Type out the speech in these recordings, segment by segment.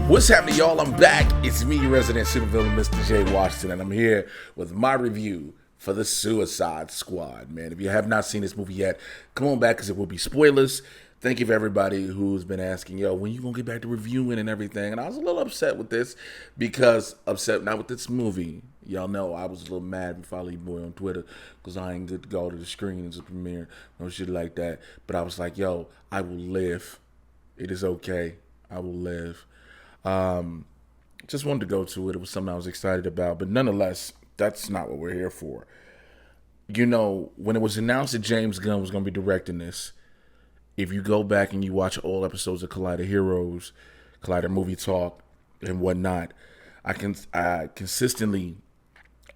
What's happening, y'all? I'm back. It's me, your resident supervillain, Mr. J. Washington, and I'm here with my review for The Suicide Squad. Man, if you have not seen this movie yet, come on back because it will be spoilers. Thank you for everybody who's been asking, yo, when you gonna get back to reviewing and everything? And I was a little upset with this not with this movie. Y'all know I was a little mad with Folly Boy on Twitter because I ain't good to go to the screenings of premiere, no shit like that. But I was like, yo, I will live. It is okay. I will live. Just wanted to go to it. It was something I was excited about, but nonetheless, that's not what we're here for. You know, when it was announced that James Gunn was going to be directing this, if you go back and you watch all episodes of Collider Heroes, Collider Movie Talk, and whatnot, I consistently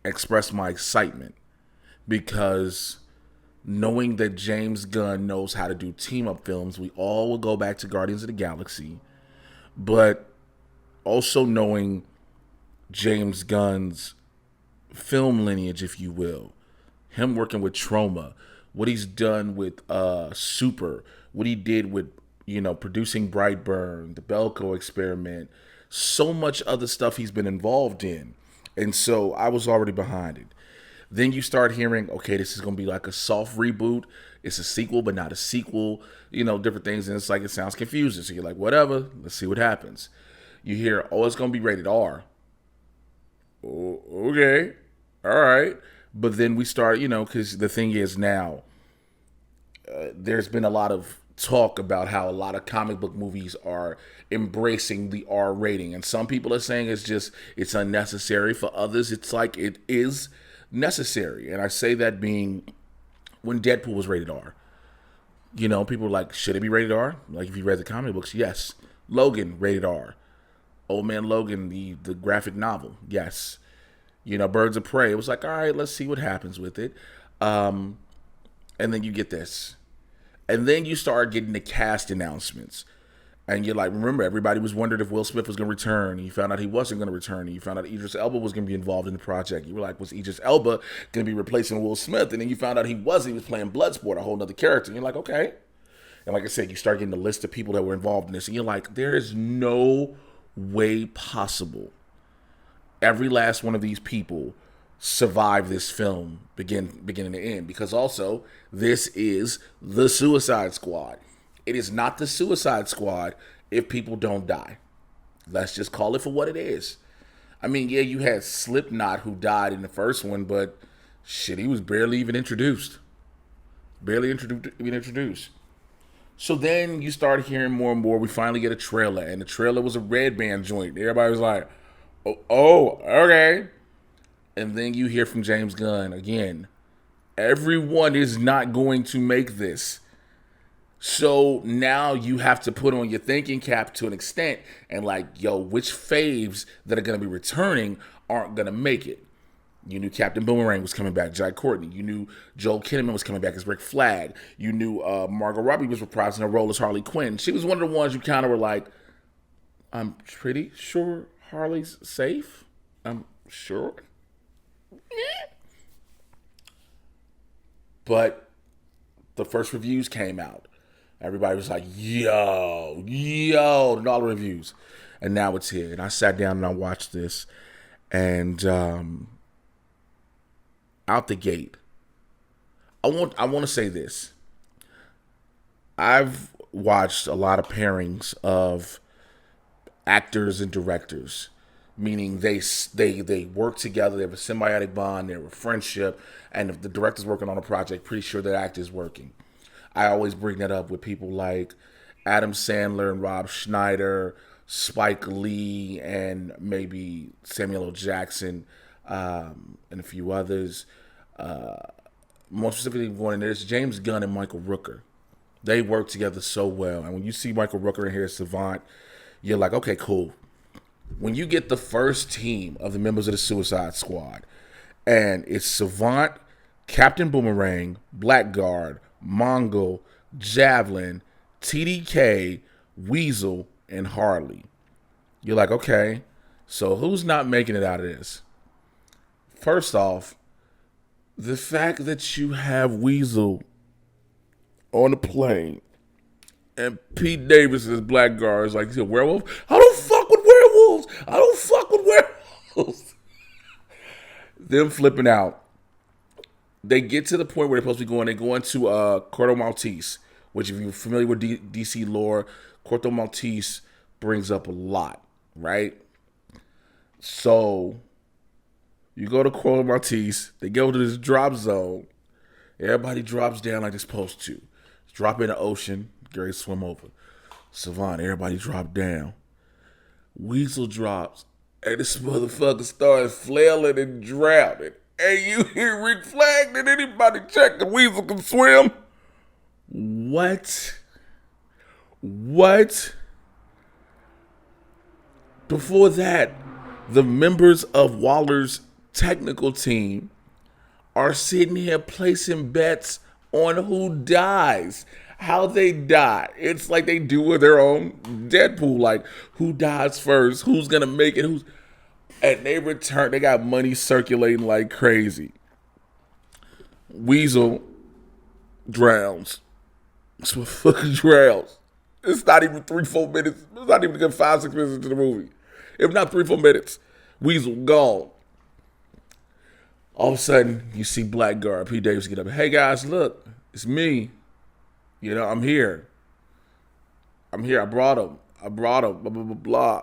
express my excitement because knowing that James Gunn knows how to do team-up films, we all will go back to Guardians of the Galaxy, but also knowing James Gunn's film lineage, if you will, him working with Trauma, what he's done with Super, what he did with, producing Brightburn, the Belko experiment, so much other stuff he's been involved in. And so I was already behind it. Then you start hearing, okay, this is going to be like a soft reboot. It's a sequel, but not a sequel, different things. And it's like, it sounds confusing. So you're like, whatever, let's see what happens. You hear, oh, it's going to be rated R. Oh, okay. All right. But then we start, because the thing is now, there's been a lot of talk about how a lot of comic book movies are embracing the R rating. And some people are saying it's unnecessary. For others, it's like it is necessary. And I say that being when Deadpool was rated R. People were like, should it be rated R? Like, if you read the comic books, yes. Logan, rated R. Old Man Logan, the graphic novel, yes. Birds of Prey, it was like, all right, let's see what happens with it. And then you get this. And then you start getting the cast announcements. And you're like, remember, everybody was wondering if Will Smith was going to return. And you found out he wasn't going to return. And you found out Idris Elba was going to be involved in the project. You were like, was Idris Elba going to be replacing Will Smith? And then you found out he wasn't. He was playing Bloodsport, a whole other character. And you're like, okay. And like I said, you start getting the list of people that were involved in this. And you're like, there is no way possible every last one of these people survive this film beginning to end, because also this is the Suicide Squad. It is not the Suicide Squad if people don't die. Let's just call it for what it is. I mean, yeah, you had Slipknot who died in the first one, but shit, he was barely even introduced. So then you start hearing more and more. We finally get a trailer, and the trailer was a Red Band joint. Everybody was like, oh, okay. And then you hear from James Gunn again. Everyone is not going to make this. So now you have to put on your thinking cap to an extent and like, yo, which faves that are going to be returning aren't going to make it? You knew Captain Boomerang was coming back, Jai Courtney. You knew Joel Kinnaman was coming back as Rick Flag. You knew Margot Robbie was reprising her role as Harley Quinn. She was one of the ones you kind of were like, I'm pretty sure Harley's safe. I'm sure. But the first reviews came out. Everybody was like, yo, and all the reviews. And now it's here. And I sat down and I watched this. And out the gate, I want to say this. I've watched a lot of pairings of actors and directors, meaning they work together, they have a symbiotic bond, they have a friendship, and if the director's working on a project, pretty sure that actor's working. I always bring that up with people like Adam Sandler and Rob Schneider, Spike Lee, and maybe Samuel L. Jackson, and a few others. More specifically, going in there, it's James Gunn and Michael Rooker. They work together so well. And when you see Michael Rooker in here as Savant, you're like, okay, cool. When you get the first team of the members of the Suicide Squad, and it's Savant, Captain Boomerang, Blackguard, Mongo, Javelin, TDK, Weasel, and Harley. You're like, okay, so who's not making it out of this? First off, the fact that you have Weasel on the plane and Pete Davis as Blackguard is like, he's a werewolf. How the fuck would them flipping out. They get to the point where they're supposed to be going. They go into Corto Maltese, which, if you're familiar with DC lore, Corto Maltese brings up a lot, right? So you go to Corto Maltese. They go to this drop zone. Everybody drops down like they're supposed to. Drop in the ocean. Gary swim over. Savant, everybody drop down. Weasel drops. And this motherfucker starts flailing and drowning. And you hear Rick Flag, did anybody check the Weasel can swim? What? Before that, the members of Waller's technical team are sitting here placing bets on who dies, how they die. It's like they do with their own Deadpool, like who dies first, who's gonna make it, and they return. They got money circulating like crazy. Weasel drowns. This motherfucker drowns. It's not even 3-4 minutes. It's not even a good 5-6 minutes into the movie. If not 3-4 minutes, Weasel gone. All of a sudden, you see Blackguard, P. Davis get up. Hey guys, look, it's me. You know, I'm here. I brought him. Blah, blah, blah, blah.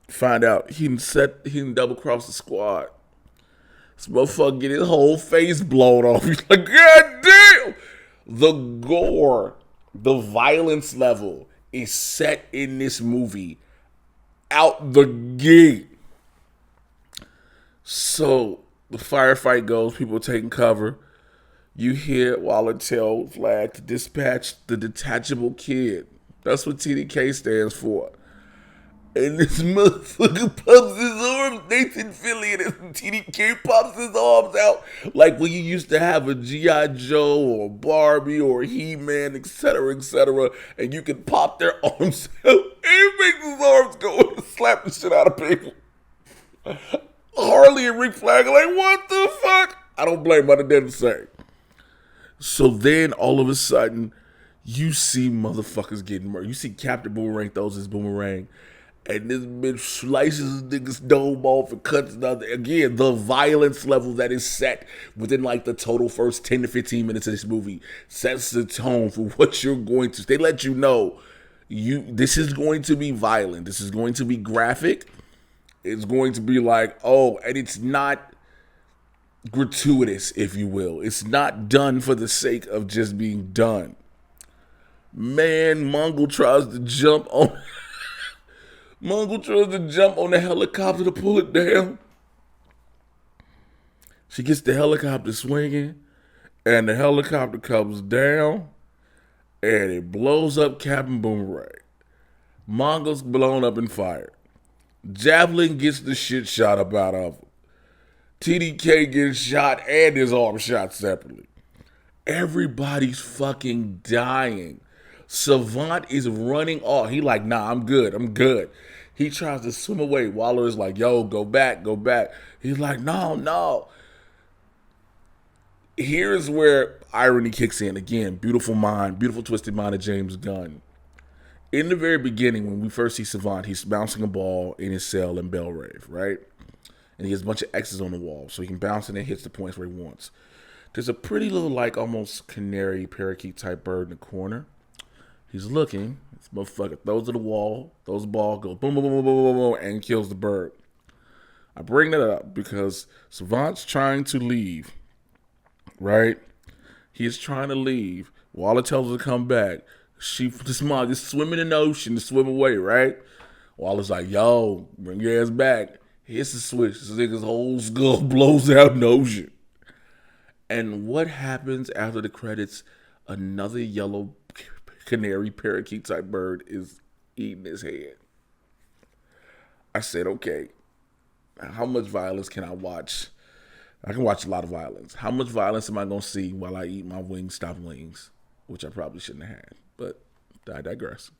Find out he didn't double cross the squad. This motherfucker get his whole face blown off. He's like, God damn! The gore, the violence level is set in this movie out the gate. So the firefight goes, people taking cover. You hear Waller tell Flag to dispatch the detachable kid. That's what TDK stands for. And this motherfucker pops his arms. Nathan Fillion and TDK pops his arms out like when you used to have a G.I. Joe or Barbie or He-Man, etc., and you could pop their arms out. And he makes his arms go and slap the shit out of people. Harley and Rick Flag are like, what the fuck? I don't blame him. I didn't say. So then all of a sudden, you see motherfuckers getting murdered. You see Captain Boomerang throws his boomerang, and this bitch slices this nigga's dome off and cuts another. Again, the violence level that is set within like the total first 10 to 15 minutes of this movie sets the tone for what you're going to. They let you know this is going to be violent. This is going to be graphic. It's going to be like, oh, and it's not gratuitous, if you will. It's not done for the sake of just being done. Man, Mongol tries to jump on the helicopter to pull it down. She gets the helicopter swinging, and the helicopter comes down, and it blows up Captain Boomerang. Mongol's blown up and fired. Javelin gets the shit shot up out of him. TDK gets shot and his arm shot separately. Everybody's fucking dying. Savant is running off. He like, nah, I'm good. He tries to swim away. Waller is like, yo, go back. He's like, no. Here's where irony kicks in. Again, beautiful twisted mind of James Gunn. In the very beginning, when we first see Savant, he's bouncing a ball in his cell in Belrave, right? And he has a bunch of X's on the wall, so he can bounce it and hits the points where he wants. There's a pretty little, like, almost canary, parakeet type bird in the corner. He's looking. This motherfucker throws it to the wall, throws the ball, goes boom, boom, boom, boom, boom, boom, and kills the bird. I bring that up because Savant's trying to leave, right? He's trying to leave. Waller tells her to come back. This mom is swimming in the ocean to swim away, right? Waller's like, yo, bring your ass back. Hits the switch. This nigga's whole skull blows out in the ocean. And what happens after the credits? Another yellow canary parakeet type bird is eating his head. I said, okay, how much violence can I watch? I can watch a lot of violence. How much violence am I going to see while I eat my Wingstop wings? Which I probably shouldn't have had, but I digress.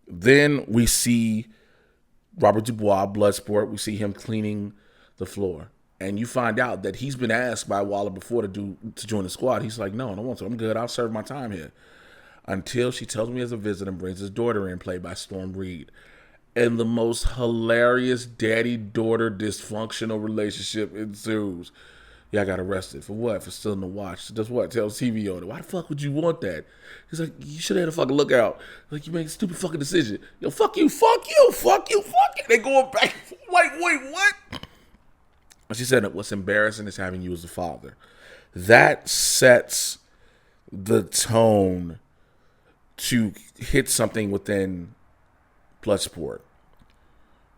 Then we see Robert Dubois, Bloodsport. We see him cleaning the floor. And you find out that he's been asked by Waller before to join the squad. He's like, no, I don't want to. I'm good. I'll serve my time here. Until she tells me as a visitor and brings his daughter in, played by Storm Reed. and the most hilarious daddy-daughter dysfunctional relationship ensues. Yeah, I got arrested. For what? For stealing the watch. Does what? Tells TV on it. Why the fuck would you want that? He's like, you should have had a fucking lookout. Like, you made a stupid fucking decision. Yo, fuck you, fuck you, fuck you, fuck you. They going back. Like, wait, what? And she said, what's embarrassing is having you as a father. That sets the tone to hit something within Bloodsport.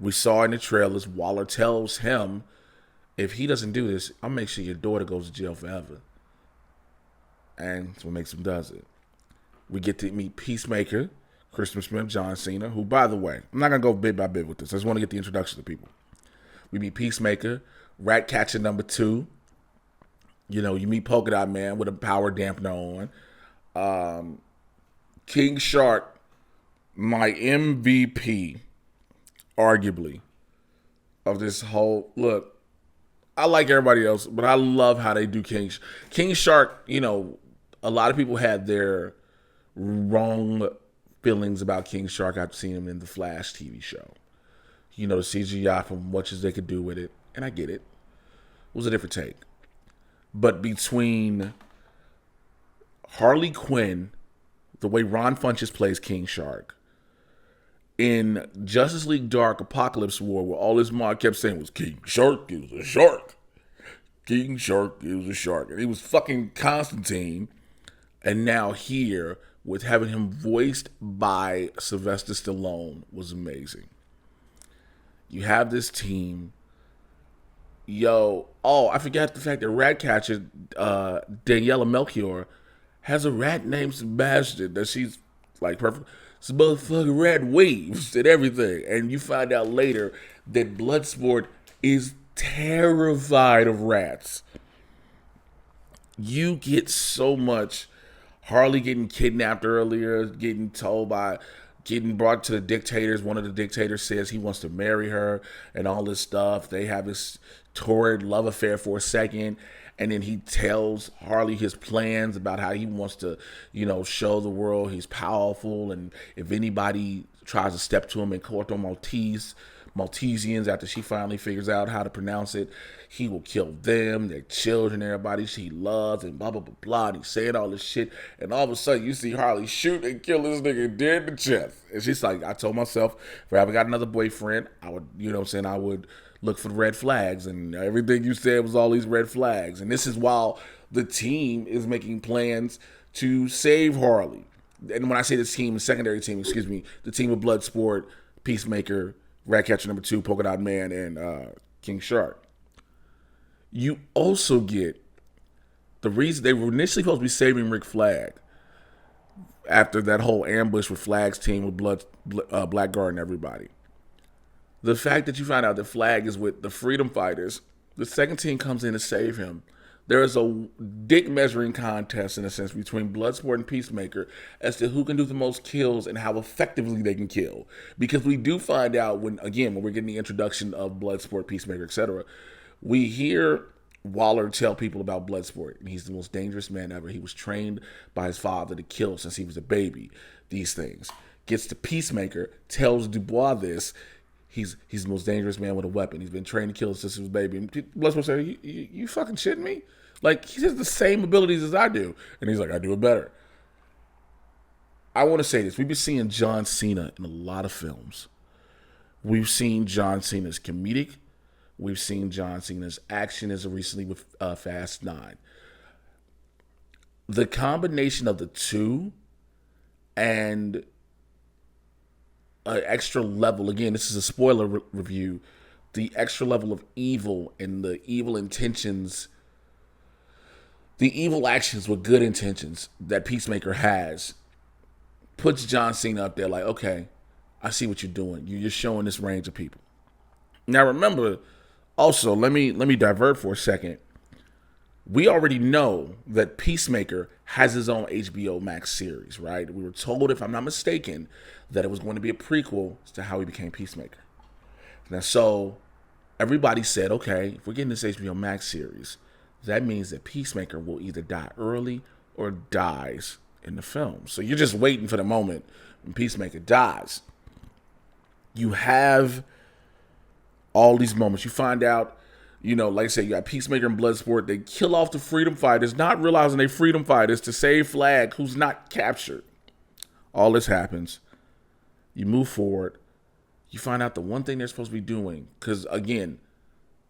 We saw in the trailers, Waller tells him, if he doesn't do this, I'll make sure your daughter goes to jail forever. And that's what makes him does it. We get to meet Peacemaker, Kristen Smith, John Cena, who, by the way, I'm not going to go bit by bit with this. I just want to get the introduction to people. We meet Peacemaker, Ratcatcher number 2. You know, you meet Polka Dot Man with a power dampener on. King Shark, my MVP, arguably, of this whole, look, I like everybody else, but I love how they do King Shark. You know, a lot of people had their wrong feelings about King Shark after seeing him in the Flash TV show. You know, the CGI from much as they could do with it, and I get it. It was a different take. But between Harley Quinn, the way Ron Funches plays King Shark, in Justice League Dark Apocalypse War, where all this mob kept saying was King Shark is a shark. King Shark is a shark. And he was fucking Constantine. And now here, with having him voiced by Sylvester Stallone, was amazing. You have this team. Yo, oh, I forgot the fact that Ratcatcher, Daniela Melchior, has a rat named Sebastian that she's like perfect. Some motherfucking rat waves and everything. And you find out later that Bloodsport is terrified of rats. You get so much. Harley getting kidnapped earlier, getting brought to the dictators. One of the dictators says he wants to marry her and all this stuff. They have this torrid love affair for a second. And then he tells Harley his plans about how he wants to, you know, show the world he's powerful. And if anybody tries to step to him in Corto Maltesians, after she finally figures out how to pronounce it, he will kill them, their children, everybody she loves, and blah, blah, blah, blah. And he's saying all this shit. And all of a sudden, you see Harley shoot and kill this nigga dead in the chest. And she's like, I told myself, if I ever got another boyfriend, I would, you know what I'm saying, I would look for the red flags, and everything you said was all these red flags. And this is while the team is making plans to save Harley. And when I say this team, the secondary team, the team of Bloodsport, Peacemaker, Ratcatcher number 2, Polka Dot Man, and King Shark. You also get the reason they were initially supposed to be saving Rick Flag after that whole ambush with Flag's team with Blackguard and everybody. The fact that you find out that Flag is with the Freedom Fighters, the second team comes in to save him. There is a dick measuring contest, in a sense, between Bloodsport and Peacemaker as to who can do the most kills and how effectively they can kill. Because we do find out when we're getting the introduction of Bloodsport, Peacemaker, etc., we hear Waller tell people about Bloodsport, and he's the most dangerous man ever. He was trained by his father to kill since he was a baby. These things. Gets to Peacemaker, tells Dubois this. He's the most dangerous man with a weapon. He's been trained to kill since he was a baby. And Bloodsport said, you fucking shitting me? Like, he has the same abilities as I do. And he's like, I do it better. I want to say this. We've been seeing John Cena in a lot of films. We've seen John Cena's comedic. We've seen John Cena's action as of recently with Fast 9. The combination of the two and an extra level, again, this is a spoiler review, the extra level of evil and the evil intentions, the evil actions with good intentions that Peacemaker has, puts John Cena up there like, okay, I see what you're doing. You're showing this range of people. Now remember, also, let me divert for a second. We already know that Peacemaker has his own HBO Max series, right? We were told, if I'm not mistaken, that it was going to be a prequel as to how he became Peacemaker. Now, so everybody said, okay, if we're getting this HBO Max series, that means that Peacemaker will either die early or dies in the film. So you're just waiting for the moment when Peacemaker dies. You have all these moments. You find out, like I said, you got Peacemaker and Bloodsport. They kill off the freedom fighters, not realizing they freedom fighters to save Flag, who's not captured. All this happens. You move forward. You find out the one thing they're supposed to be doing. Because, again,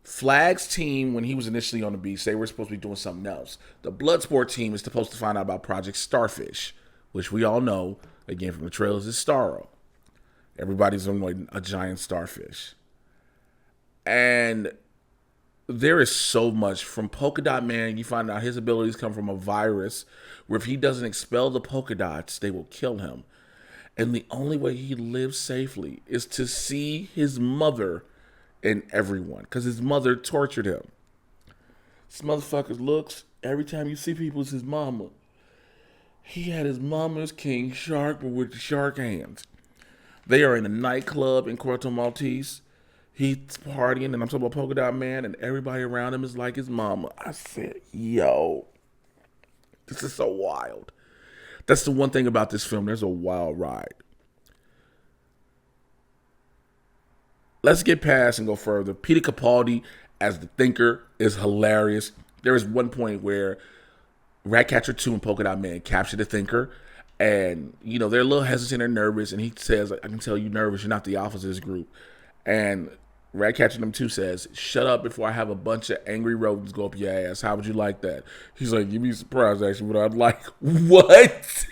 Flag's team, when he was initially on the beach, they were supposed to be doing something else. The Bloodsport team is supposed to find out about Project Starfish, which we all know, again, from the trailers, is Starro. Everybody's annoyed a giant starfish. And there is so much. From Polka Dot Man, you find out his abilities come from a virus where if he doesn't expel the polka dots, they will kill him. And the only way he lives safely is to see his mother and everyone, because his mother tortured him. This motherfucker looks, every time you see people, it's his mama. He had his mama's King Shark, but with the shark hands. They are in a nightclub in Corto Maltese. He's partying, and I'm talking about Polka Dot Man, and everybody around him is like his mama. I said, yo, this is so wild. That's the one thing about this film. There's a wild ride. Let's get past and go further. Peter Capaldi as the Thinker is hilarious. There is one point where Ratcatcher 2 and Polka Dot Man capture the Thinker, and, they're a little hesitant and nervous, and he says, I can tell you're nervous. You're not the alpha of this group. And Ratcatcher number 2 says, shut up before I have a bunch of angry rodents go up your ass. How would you like that? He's like, you'd be surprised, actually, what I'd like. What?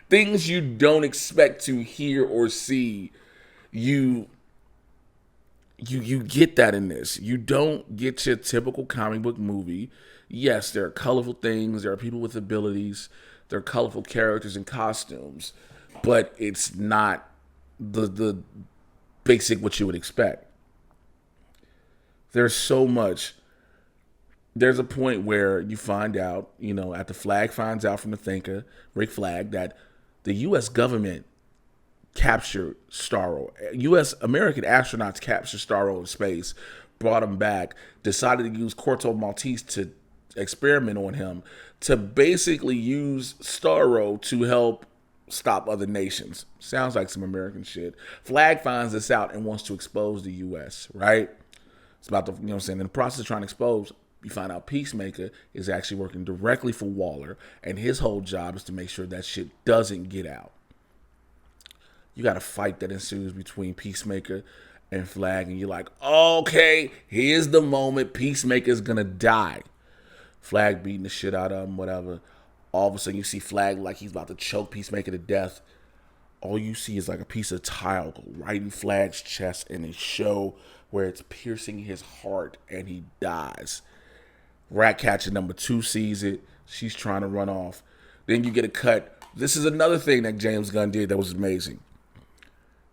Things you don't expect to hear or see, you get that in this. You don't get your typical comic book movie. Yes, there are colorful things. There are people with abilities. There are colorful characters and costumes. But it's not the basic what you would expect. There's so much. There's a point where you find out, after Flag finds out from the Thinker, Rick Flag, that the U.S. government captured Starro. American astronauts captured Starro in space, brought him back, decided to use Corto Maltese to experiment on him, to basically use Starro to help stop other nations. Sounds like some American shit. Flag finds this out and wants to expose the U.S., right? It's about the, in the process of trying to expose, you find out Peacemaker is actually working directly for Waller, and his whole job is to make sure that shit doesn't get out. You got a fight that ensues between Peacemaker and Flag, and you're like, okay, here's the moment. Peacemaker's gonna die. Flag beating the shit out of him, whatever. All of a sudden, you see Flag like he's about to choke Peacemaker to death. All you see is like a piece of tile go right in Flag's chest, and they show where it's piercing his heart, and he dies. Ratcatcher number 2 sees it. She's trying to run off. Then you get a cut. This is another thing that James Gunn did that was amazing.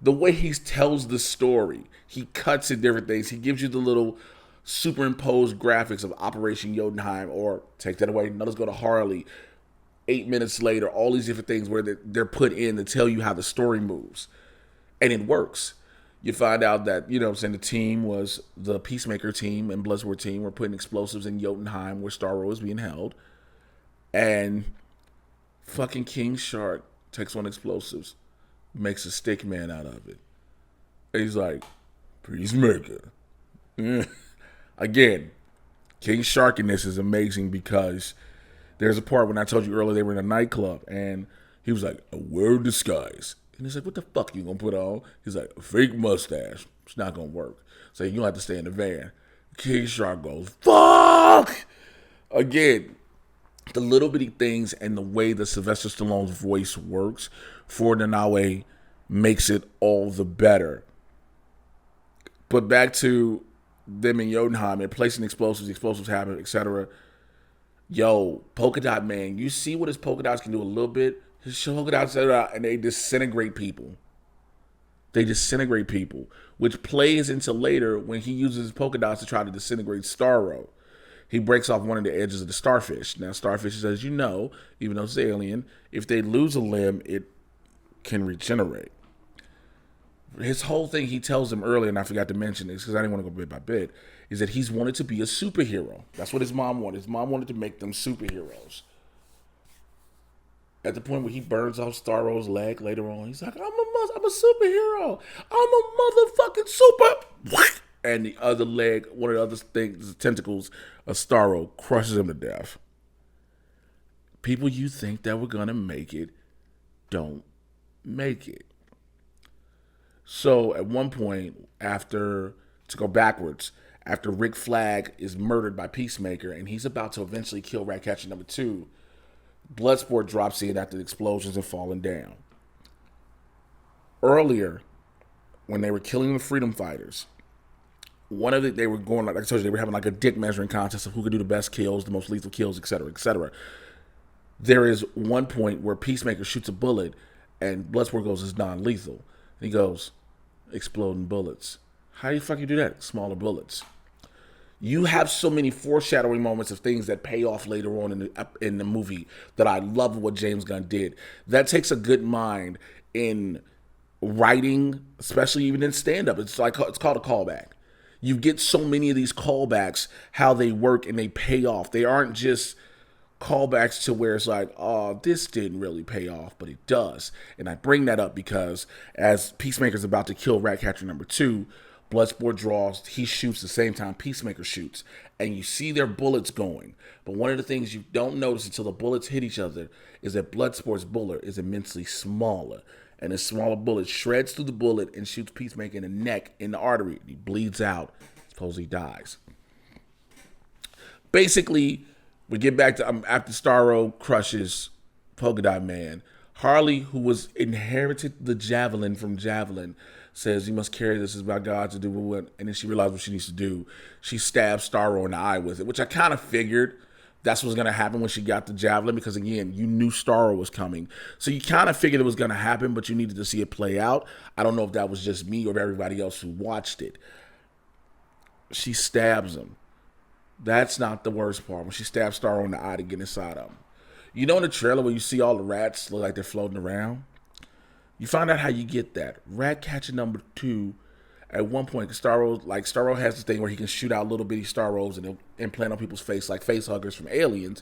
The way he tells the story, he cuts at different things. He gives you the little superimposed graphics of Operation Jotunheim, or take that away, now let's go to Harley. 8 minutes later, all these different things where they're put in to tell you how the story moves. And it works. You find out that, the team was the Peacemaker team and Bloodsport team were putting explosives in Jotunheim where Starro was being held. And fucking King Shark takes on explosives, makes a stick man out of it. And he's like, Peacemaker. Again, King Shark in this is amazing because there's a part when I told you earlier they were in a nightclub and he was like, a word disguise. And he's like, what the fuck you gonna put on? He's like, a fake mustache. It's not gonna work. So you have to stay in the van. King Shark goes, fuck! Again, the little bitty things and the way that Sylvester Stallone's voice works for Nanaue makes it all the better. But back to them in Jotunheim, they're placing explosives happen, etc. Yo, Polka Dot Man, you see what his polka dots can do a little bit? His polka dots set out and they disintegrate people. They disintegrate people, which plays into later when he uses his polka dots to try to disintegrate Starro. He breaks off one of the edges of the starfish. Now, starfish, as you know, even though it's alien, if they lose a limb, it can regenerate. His whole thing, he tells him earlier, and I forgot to mention this because I didn't want to go bit by bit, is that he's wanted to be a superhero. That's what his mom wanted. His mom wanted to make them superheroes. At the point where he burns off Starro's leg later on, he's like, I'm a superhero. I'm a motherfucking super. And the other leg, one of the other things, the tentacles of Starro crushes him to death. People you think that were going to make it don't make it. So at one point, to go backwards, after Rick Flag is murdered by Peacemaker and he's about to eventually kill Ratcatcher number 2, Bloodsport drops in after the explosions and falling down. Earlier, when they were killing the freedom fighters, they were going, like I told you, they were having like a dick measuring contest of who could do the best kills, the most lethal kills, etc., etc. There is one point where Peacemaker shoots a bullet and Bloodsport goes, it's non-lethal. And he goes, exploding bullets. How do you fucking do that? Smaller bullets. You have so many foreshadowing moments of things that pay off later on in the movie that I love what James Gunn did. That takes a good mind in writing, especially even in stand-up. It's called a callback. You get so many of these callbacks, how they work and they pay off. They aren't just callbacks to where it's like, oh, this didn't really pay off, but it does. And I bring that up because as Peacemaker's about to kill Ratcatcher number 2, Bloodsport draws, he shoots the same time Peacemaker shoots. And you see their bullets going. But one of the things you don't notice until the bullets hit each other is that Bloodsport's bullet is immensely smaller. And a smaller bullet shreds through the bullet and shoots Peacemaker in the neck, in the artery. He bleeds out. Supposedly dies. Basically, we get back to after Starro crushes Polka Dot Man. Harley, who was inherited the javelin from Javelin, says, you must carry this as by God to do what, and then she realizes what she needs to do. She stabs Starro in the eye with it, which I kind of figured that's what's going to happen when she got the javelin, because again, you knew Starro was coming. So you kind of figured it was going to happen, but you needed to see it play out. I don't know if that was just me or everybody else who watched it. She stabs him. That's not the worst part. When she stabs Starro in the eye to get inside of him. You know in the trailer where you see all the rats look like they're floating around? You find out how you get that. Ratcatcher number 2, at one point, Starro has this thing where he can shoot out little bitty Starros and implant on people's face like face huggers from Aliens,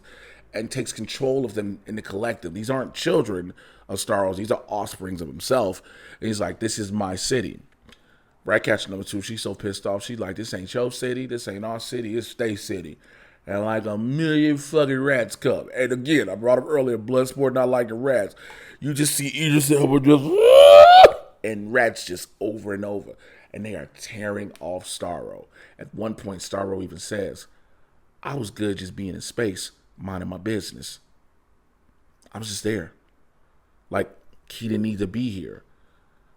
and takes control of them in the collective. These aren't children of Starros. These are offsprings of himself. And he's like, this is my city. Ratcatcher number 2, she's so pissed off. She's like, this ain't your city. This ain't our city. It's Stay City. And like a million fucking rats come. And again, I brought up earlier, Bloodsport not liking rats. You just see Idris Elba just, and rats just over and over. And they are tearing off Starro. At one point, Starro even says, I was good just being in space, minding my business. I was just there. Like, he didn't need to be here.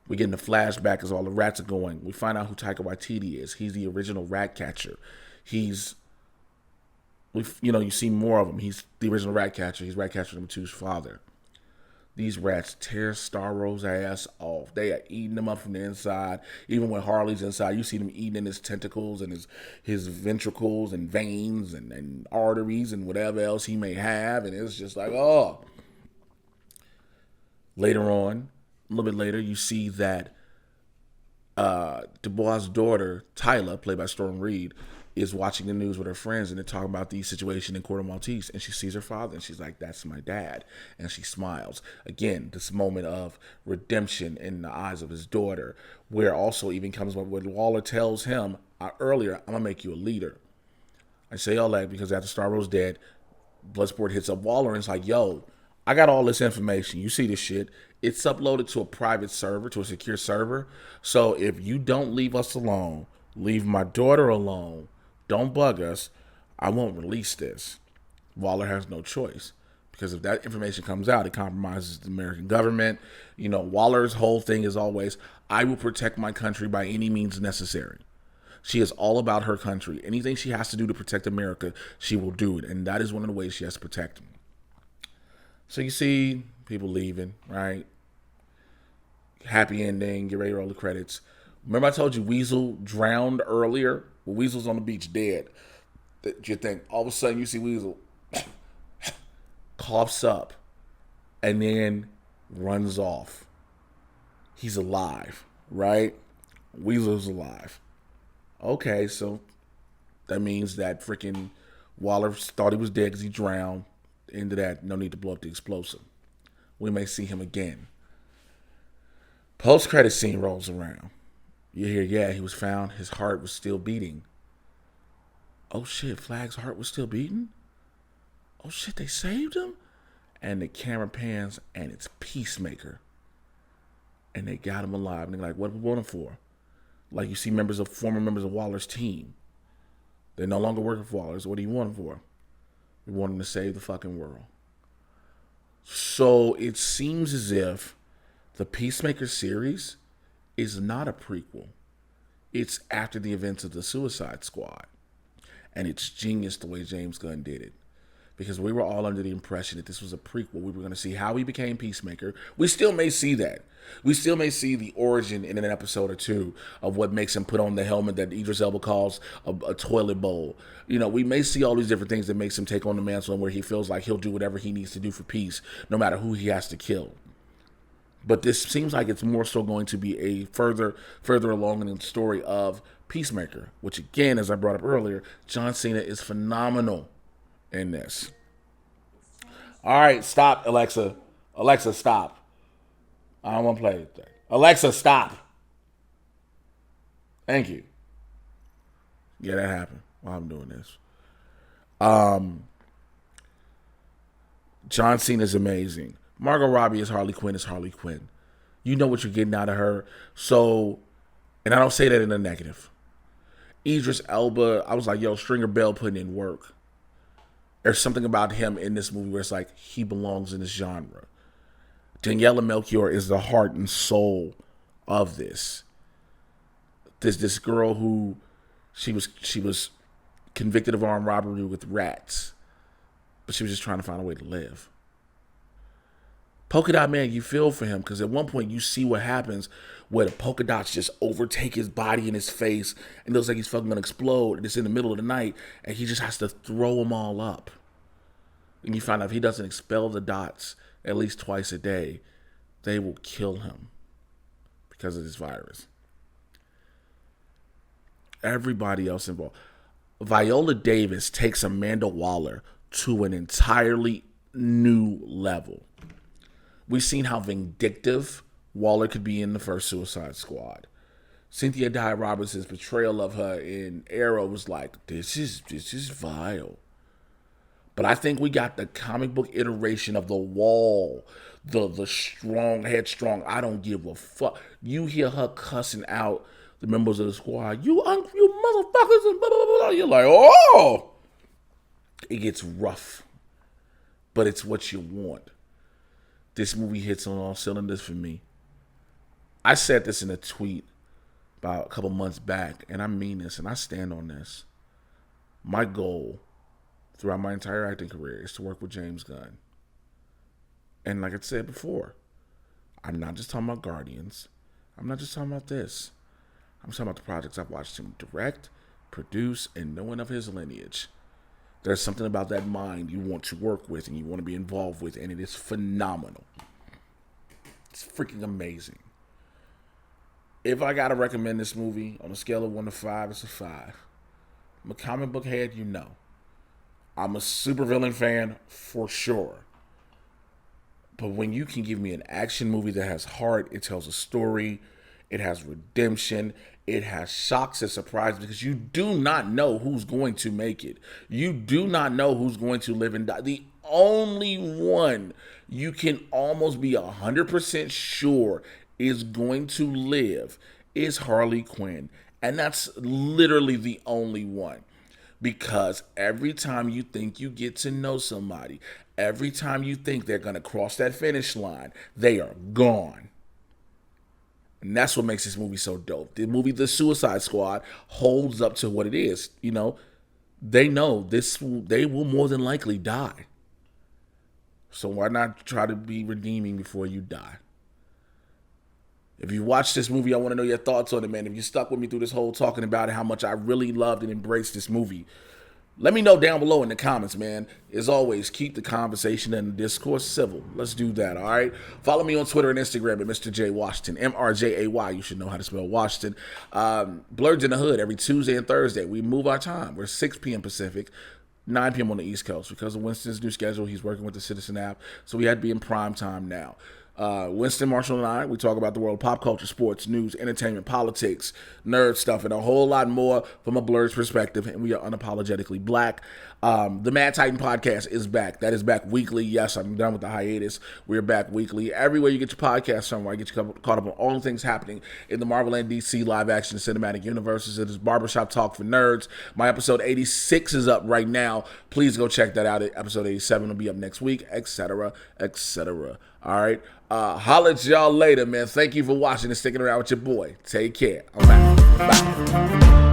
We get in the flashback as all the rats are going. We find out who Taika Waititi is. He's the original rat catcher. You see more of him. He's the original rat catcher. He's Ratcatcher number 2's father. These rats tear Starro's ass off. They are eating him up from the inside. Even when Harley's inside, you see them eating in his tentacles and his ventricles and veins and arteries and whatever else he may have. And it's just like, oh. Later on, a little bit later, you see that Dubois' daughter, Tyler, played by Storm Reed, is watching the news with her friends, and they're talking about the situation in Corto Maltese, and she sees her father, and she's like, that's my dad, and she smiles. Again, this moment of redemption in the eyes of his daughter, where also even comes when Waller tells him earlier, I'm going to make you a leader. I say all that because after Starro's dead, Bloodsport hits up Waller, and it's like, yo, I got all this information. You see this shit. It's uploaded to a private server, to a secure server. So if you don't leave us alone, leave my daughter alone, don't bug us, I won't release this. Waller has no choice. Because if that information comes out, it compromises the American government. You know, Waller's whole thing is always, I will protect my country by any means necessary. She is all about her country. Anything she has to do to protect America, she will do it. And that is one of the ways she has to protect them. So you see people leaving, right? Happy ending, get ready to roll the credits. Remember I told you Weasel drowned earlier? Well, Weasel's on the beach dead. You think, all of a sudden you see Weasel coughs up and then runs off. He's alive, right? Weasel's alive. Okay, so that means that freaking Waller thought he was dead because he drowned. Into that, no need to blow up the explosive. we may see him again. Post-credit scene rolls around. You hear, yeah, he was found. His heart was still beating. Oh, shit, Flag's heart was still beating? Oh, shit, they saved him? And the camera pans, and it's Peacemaker. And they got him alive. And they're like, what do we want him for? Like you see former members of Waller's team. They're no longer working for Waller's. What do you want him for? We want him to save the fucking world. So it seems as if the Peacemaker series is not a prequel. It's after the events of the Suicide Squad. And it's genius the way James Gunn did it. Because we were all under the impression that this was a prequel. We were going to see how he became Peacemaker. We still may see that. We still may see the origin in an episode or two of what makes him put on the helmet that Idris Elba calls a toilet bowl. You know, we may see all these different things that makes him take on the mantle and where he feels like he'll do whatever he needs to do for peace, no matter who he has to kill. But this seems like it's more so going to be a further along in the story of Peacemaker, which again, as I brought up earlier, John Cena is phenomenal in this. All right, stop, Alexa. Alexa, stop. I don't want to play with that. Alexa, stop. Thank you. Yeah, that happened while I'm doing this. John Cena is amazing. Margot Robbie as Harley Quinn is Harley Quinn. You know what you're getting out of her. So, and I don't say that in a negative. Idris Elba, I was like, yo, Stringer Bell putting in work. There's something about him in this movie where it's like he belongs in this genre. Daniela Melchior is the heart and soul of this. This girl who she was convicted of armed robbery with rats, but she was just trying to find a way to live. Polka Dot Man, you feel for him because at one point you see what happens where the polka dots just overtake his body and his face and it looks like he's fucking gonna explode and it's in the middle of the night and he just has to throw them all up. And you find out if he doesn't expel the dots at least twice a day, they will kill him because of this virus. Everybody else involved. Viola Davis takes Amanda Waller to an entirely new level. We've seen how vindictive Waller could be in the first Suicide Squad. Cynthia Dye Roberts' portrayal of her in Arrow was like, this is vile. But I think we got the comic book iteration of the Wall, the strong, headstrong, I don't give a fuck. You hear her cussing out the members of the squad, you motherfuckers, and blah, blah, blah, blah. You're like, oh! It gets rough, but it's what you want. This movie hits on all cylinders for me. I said this in a tweet about a couple months back, and I mean this, and I stand on this. My goal throughout my entire acting career is to work with James Gunn. And like I said before, I'm not just talking about Guardians. I'm not just talking about this. I'm talking about the projects I've watched him direct, produce, and knowing of his lineage. There's something about that mind you want to work with and you want to be involved with, and it is phenomenal. It's freaking amazing. If I got to recommend this movie on a scale of 1 to 5, it's a 5. I'm a comic book head, you know. I'm a supervillain fan for sure. But when you can give me an action movie that has heart, it tells a story, it has redemption, it has shocks and surprises because you do not know who's going to make it. You do not know who's going to live and die. The only one you can almost be 100% sure is going to live is Harley Quinn. And that's literally the only one. Because every time you think you get to know somebody, every time you think they're going to cross that finish line, they are gone. And that's what makes this movie so dope. The movie The Suicide Squad holds up to what it is. You know, they know they will more than likely die. So why not try to be redeeming before you die? If you watch this movie, I want to know your thoughts on it, man. If you stuck with me through this whole talking about it, how much I really loved and embraced this movie, let me know down below in the comments, man. As always, keep the conversation and the discourse civil. Let's do that, all right? Follow me on Twitter and Instagram at Mr. J Washington, MRJAY. You should know how to spell Washington. Blurred in the Hood every Tuesday and Thursday. We move our time. We're 6 p.m. Pacific, 9 p.m. on the East Coast. Because of Winston's new schedule, he's working with the Citizen app, so we had to be in prime time now. Winston, Marshall, and I, we talk about the world of pop culture, sports, news, entertainment, politics, nerd stuff, and a whole lot more from a blurred perspective, and we are unapologetically black. The Mad Titan podcast is back. That is back weekly. Yes, I'm done with the hiatus. We're back weekly. Everywhere you get your podcast somewhere, I get you caught up on all the things happening in the Marvel and DC live-action cinematic universes. It is Barbershop Talk for Nerds. My episode 86 is up right now. Please go check that out. Episode 87 will be up next week, etc., etc. All right. Holla at y'all later, man. Thank you for watching and sticking around with your boy. Take care. All right. Bye.